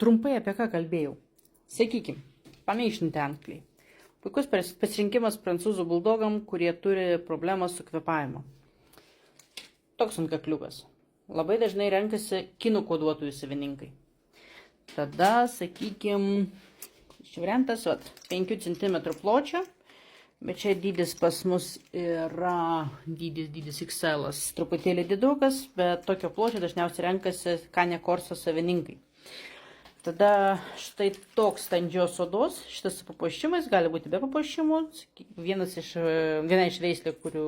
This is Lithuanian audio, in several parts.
trumpai apie ką kalbėjau. Sakykim, pameišinti ankliai. Puikus pasirinkimas prancūzų buldogam, kurie turi problemą su kvėpavimu. Toks antkakliukas. Labai dažnai renkasi kinų koduotojų savininkai. Tada, sakykim, variantas 5 cm pločio, bet čia dydis pas mus yra dydis XL, truputėlį didukas, bet tokio pločio dažniausiai renkasi Cane Corso savininkai. Tada štai toks standžios odos, šitas su papuošimais, gali būti be papuošimų. Viena iš veislė, kurių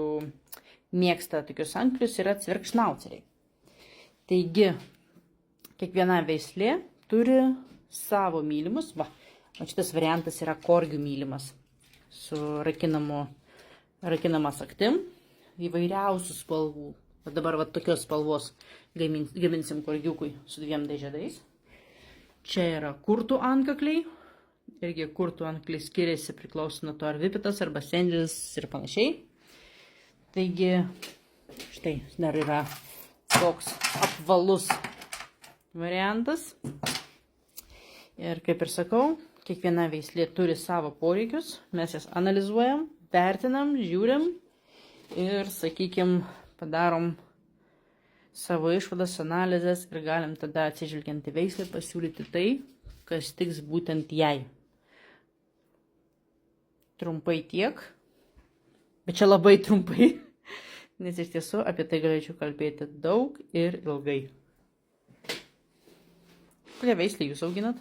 mėgsta tokius anklius, yra cvergšnauceriai. Taigi, kiekviena veislė turi savo mylimus. Va, o šitas variantas yra korgių mylimas su rakinama saktim, įvairiausių spalvų. O dabar va, tokios spalvos gaminsim korgiukui su 2 žiedais. Čia yra kurtų antkakliai. Irgi kurtų ankliai skiriasi priklauso nuo to ar vipitas arba sendlis ir panašiai. Taigi, štai dar yra toks apvalus variantas. Ir kaip ir sakau, kiekviena veislė turi savo poreikius. Mes jas analizuojam, vertinam, žiūrim ir, sakykim, padarom savo išvadas, analizės ir galim tada atsižvelgiant į veislę pasiūlyti tai, kas tiks būtent jai. Trumpai tiek, bet čia labai trumpai, nes iš tiesų apie tai galėčiau kalbėti daug ir ilgai. Kokią veislę jūs auginat?